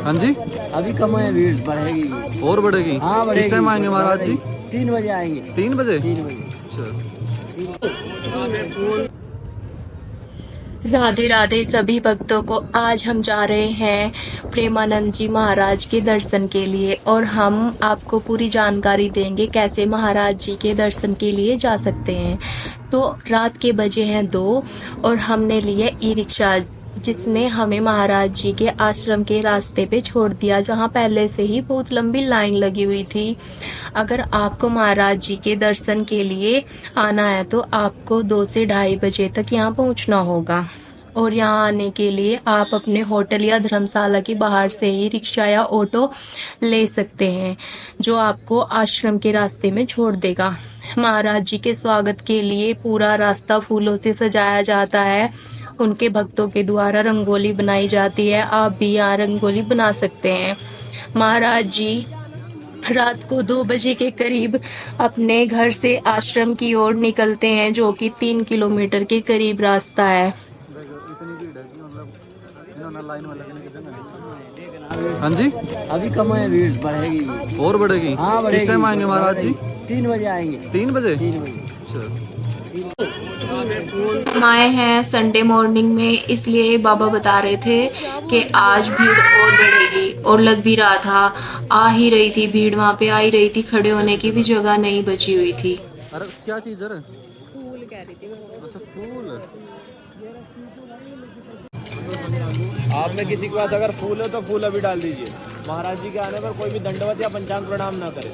हाँ जी, अभी कम है, भीड़ बढ़ेगी। और बढ़ेगी। हाँ बढ़ेगी। किस टाइम आएंगे महाराज जी? 3 बजे आएंगे। 3 बजे। 3 बजे। अच्छा। राधे राधे सभी भक्तों को। आज हम जा रहे हैं प्रेमानंद जी महाराज के दर्शन के लिए और हम आपको पूरी जानकारी देंगे कैसे महाराज जी के दर्शन के लिए जा सकते हैं। तो रात के बजे हैं 2 और हमने लिए ई रिक्शा जिसने हमें महाराज जी के आश्रम के रास्ते पे छोड़ दिया, जहाँ पहले से ही बहुत लंबी लाइन लगी हुई थी। अगर आपको महाराज जी के दर्शन के लिए आना है तो आपको 2 से 2:30 बजे तक यहाँ पहुँचना होगा। और यहाँ आने के लिए आप अपने होटल या धर्मशाला के बाहर से ही रिक्शा या ऑटो ले सकते हैं, जो आपको आश्रम के रास्ते में छोड़ देगा। महाराज जी के स्वागत के लिए पूरा रास्ता फूलों से सजाया जाता है। उनके भक्तों के द्वारा रंगोली बनाई जाती है। आप भी यहाँ रंगोली बना सकते हैं। महाराज जी रात को 2 बजे के करीब अपने घर से आश्रम की ओर निकलते हैं, जो कि 3 किलोमीटर के करीब रास्ता है। हाँ जी, अभी कम है, भीड़ बढ़ेगी। और बढ़ेगी। हाँ बढ़ेगी। किस टाइम आएंगे महाराज जी? 3 बजे आएंगे। 3 बजे। 3 बजे। अच्छा। हम आए हैं संडे मॉर्निंग में, इसलिए बाबा बता रहे थे कि आज भीड़ और बढ़ेगी और लग भी रहा था। आ ही रही थी भीड़, वहाँ पे आ ही रही थी, खड़े होने की भी जगह नहीं बची हुई थी। अरे क्या चीज है? फूल कह रही थी। अच्छा फूल। आप में किसी के पास अगर फूल है तो फूल अभी डाल दीजिए। महाराज जी के आने पर कोई भी दंडवत या पंचांग प्रणाम ना करे,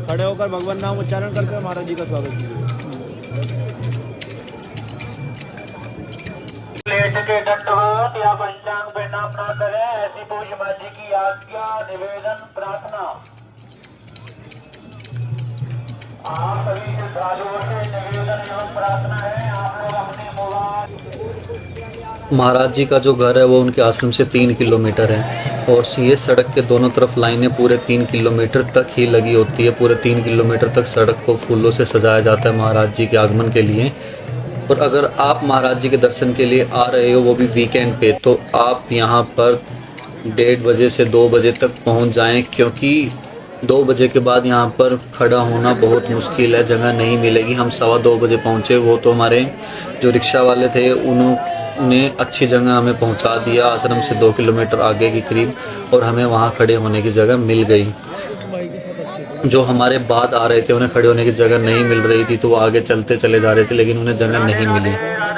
खड़े होकर भगवान नाम उच्चारण करके महाराज जी का स्वागत कीजिए। लेट के दंडवत या पंचांग प्रणाम ना करें, ऐसी पूज्य माँ जी की आज्ञा, निवेदन, प्रार्थना। आप सभी श्रद्धालुओं से निवेदन एवं प्रार्थना है, आप लोग अपने मोबाइल। महाराज जी का जो घर है वो उनके आश्रम से 3 किलोमीटर है और ये सड़क के दोनों तरफ लाइनें पूरे 3 किलोमीटर तक ही लगी होती है। पूरे 3 किलोमीटर तक सड़क को फूलों से सजाया जाता है महाराज जी के आगमन के लिए। और अगर आप महाराज जी के दर्शन के लिए आ रहे हो, वो भी वीकेंड पे, तो आप यहाँ पर 1:30 बजे से 2 बजे तक पहुँच जाएँ, क्योंकि 2 बजे के बाद यहाँ पर खड़ा होना बहुत मुश्किल है, जगह नहीं मिलेगी। हम 2:15 बजे पहुँचे, वो तो हमारे जो रिक्शा वाले थे उन्होंने अच्छी जगह हमें पहुँचा दिया, आश्रम से 2 किलोमीटर आगे के करीब, और हमें वहाँ खड़े होने की जगह मिल गई। जो हमारे बाद आ रहे थे उन्हें खड़े होने की जगह नहीं मिल रही थी, तो वो आगे चलते चले जा रहे थे, लेकिन उन्हें जगह नहीं मिली।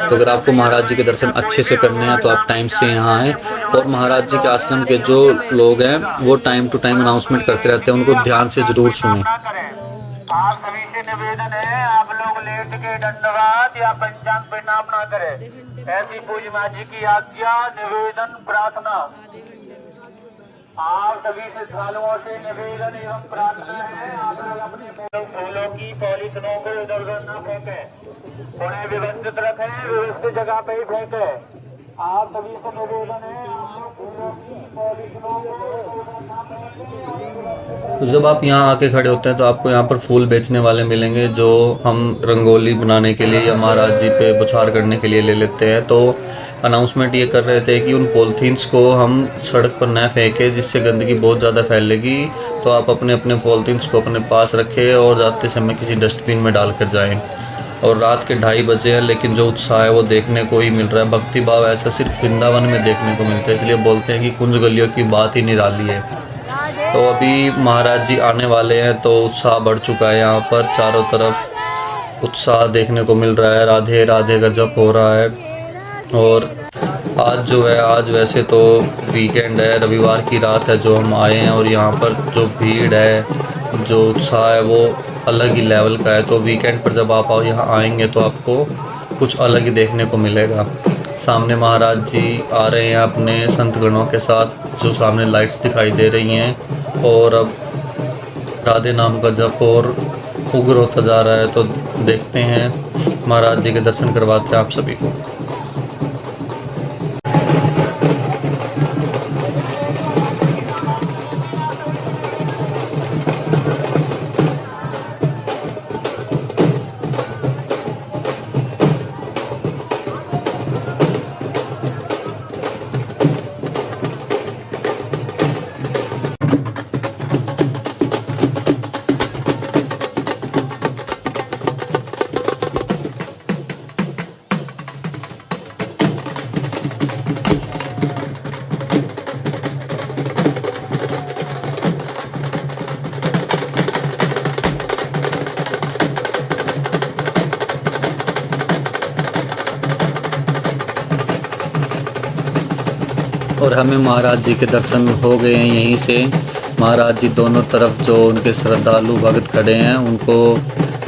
तो अगर आपको महाराज जी के दर्शन अच्छे से करने हैं तो आप टाइम से यहाँ आएँ। और महाराज जी के आश्रम के जो लोग हैं वो टाइम टू टाइम अनाउंसमेंट करते रहते हैं, उनको ध्यान से ज़रूर सुनें। आप सभी से निवेदन है, आप लोग लेट के दंडवत या पंचांग प्रणाम ना करें, ऐसी पूज्य माँ जी की आज्ञा, निवेदन, प्रार्थना। आप सभी श्रद्धालुओं से निवेदन एवं प्रार्थना है, आप लोग अपने फूलों की पॉलीथिनों को इधर उधर न फेंकें, उन्हें व्यवस्थित रखें, व्यवस्थित जगह पे ही फेंकें। आप सभी से निवेदन है, आप लोग फूलों की पॉलीथिनों को न फेंकें। तो जब आप यहाँ आके खड़े होते हैं तो आपको यहाँ पर फूल बेचने वाले मिलेंगे, जो हम रंगोली बनाने के लिए या महाराज जी पे बुछार करने के लिए ले लेते हैं। तो अनाउंसमेंट ये कर रहे थे कि उन पॉलीथीन्स को हम सड़क पर न फेंकें, जिससे गंदगी बहुत ज़्यादा फैलेगी। तो आप अपने अपने पॉलीथीन्स को अपने पास रखें और जाते समय किसी डस्टबिन में डाल कर जाएँ। और रात के 2:30 बजे हैं, लेकिन जो उत्साह है वो देखने को ही मिल रहा है। भक्ति भाव ऐसा सिर्फ वृंदावन में देखने को मिलता है, इसलिए बोलते हैं कि कुंज गलियों की बात ही निराली है। तो अभी महाराज जी आने वाले हैं, तो उत्साह बढ़ चुका है। यहाँ पर चारों तरफ उत्साह देखने को मिल रहा है, राधे राधे का जप हो रहा है। और आज जो है, आज वैसे तो वीकेंड है, रविवार की रात है जो हम आए हैं, और यहाँ पर जो भीड़ है, जो उत्साह है, वो अलग ही लेवल का है। तो वीकेंड पर जब आप यहाँ आएंगे तो आपको कुछ अलग ही देखने को मिलेगा। सामने महाराज जी आ रहे हैं अपने संत गणों के साथ, जो सामने लाइट्स दिखाई दे रही हैं, और अब राधे नाम का जप और उग्र होता जा रहा है। तो देखते हैं, महाराज जी के दर्शन करवाते हैं आप सभी को। और हमें महाराज जी के दर्शन हो गए हैं। यहीं से महाराज जी दोनों तरफ जो उनके श्रद्धालु भक्त खड़े हैं उनको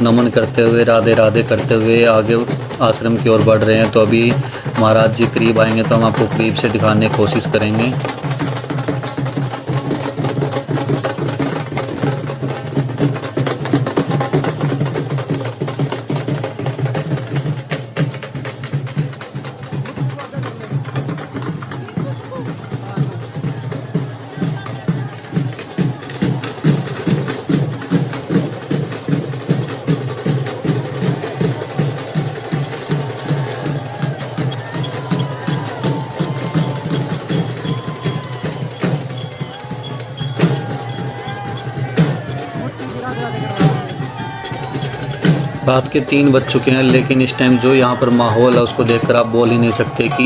नमन करते हुए राधे राधे करते हुए आगे आश्रम की ओर बढ़ रहे हैं। तो अभी महाराज जी करीब आएंगे तो हम आपको करीब से दिखाने की कोशिश करेंगे। रात के 3 बज चुके हैं, लेकिन इस टाइम जो यहाँ पर माहौल है उसको देखकर आप बोल ही नहीं सकते कि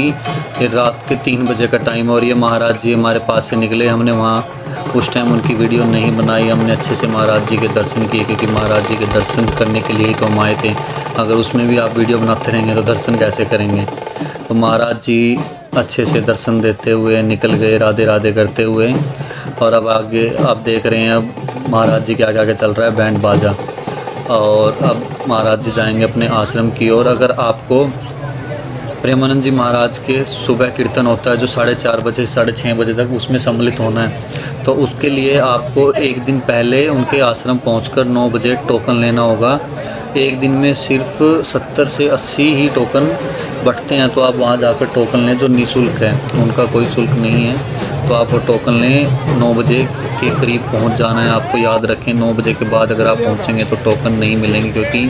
ये रात के 3 बजे का टाइम है। और ये महाराज जी हमारे पास से निकले। हमने वहाँ उस टाइम उनकी वीडियो नहीं बनाई, हमने अच्छे से महाराज जी के दर्शन किए, क्योंकि महाराज जी के दर्शन करने के लिए ही तो हम आए थे। अगर उसमें भी आप वीडियो बनाते रहेंगे तो दर्शन कैसे करेंगे। तो महाराज जी अच्छे से दर्शन देते हुए निकल गए, राधे राधे करते हुए। और अब आगे आप देख रहे हैं, अब महाराज जी के आगे आगे चल रहा है बैंड बाजा। और अब महाराज जी जाएंगे अपने आश्रम की ओर। अगर आपको प्रेमानंद जी महाराज के सुबह कीर्तन होता है जो 4:30 बजे से 6:30 बजे तक, उसमें सम्मिलित होना है, तो उसके लिए आपको एक दिन पहले उनके आश्रम पहुंचकर 9 बजे टोकन लेना होगा। एक दिन में सिर्फ 70 से 80 ही टोकन बंटते हैं, तो आप वहां जाकर टोकन लें जो निःशुल्क है, उनका कोई शुल्क नहीं है। तो आप वो टोकन लें। 9 बजे के करीब पहुंच जाना है। आपको याद रखें 9 बजे के बाद अगर आप पहुंचेंगे तो टोकन नहीं मिलेंगे, क्योंकि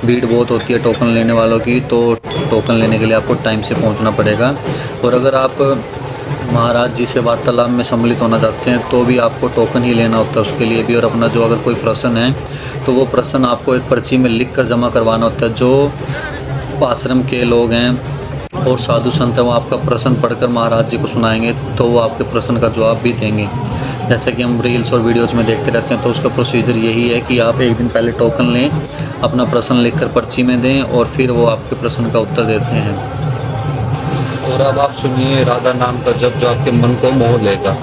भीड़ बहुत होती है टोकन लेने वालों की। तो टोकन लेने के लिए आपको टाइम से पहुंचना पड़ेगा। और अगर आप महाराज जी से वार्तालाप में सम्मिलित होना चाहते हैं तो भी आपको टोकन ही लेना होता है उसके लिए भी। और अपना जो अगर कोई प्रश्न है तो वो प्रश्न आपको एक पर्ची में लिख कर जमा करवाना होता है। जो आश्रम के लोग हैं और साधु संत हैं वो आपका प्रश्न पढ़कर महाराज जी को सुनाएंगे, तो वो आपके प्रश्न का जवाब भी देंगे। जैसे कि हम रील्स और वीडियोज़ में देखते रहते हैं, तो उसका प्रोसीजर यही है कि आप एक दिन पहले टोकन लें, अपना प्रश्न लिखकर पर्ची में दें और फिर वो आपके प्रश्न का उत्तर देते हैं। और अब आप सुनिए राधा नाम का जप जो आपके मन को मोह लेगा।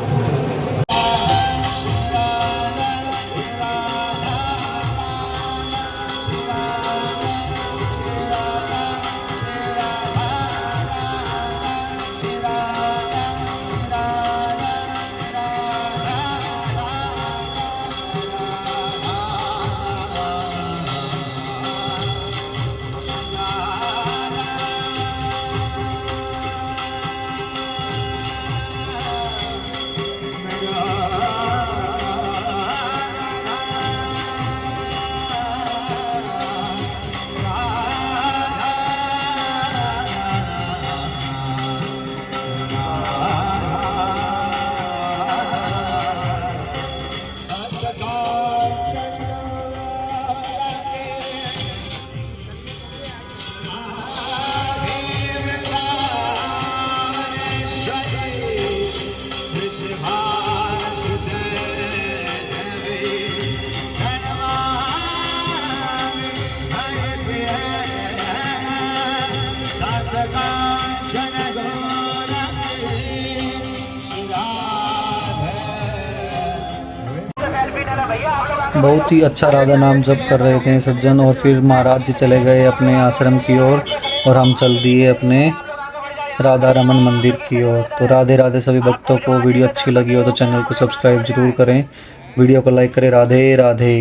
बहुत ही अच्छा राधा नाम जप कर रहे थे सज्जन। और फिर महाराज जी चले गए अपने आश्रम की ओर और हम चल दिए अपने राधा रमन मंदिर की ओर। तो राधे राधे सभी भक्तों को। वीडियो अच्छी लगी हो तो चैनल को सब्सक्राइब जरूर करें, वीडियो को लाइक करें। राधे राधे।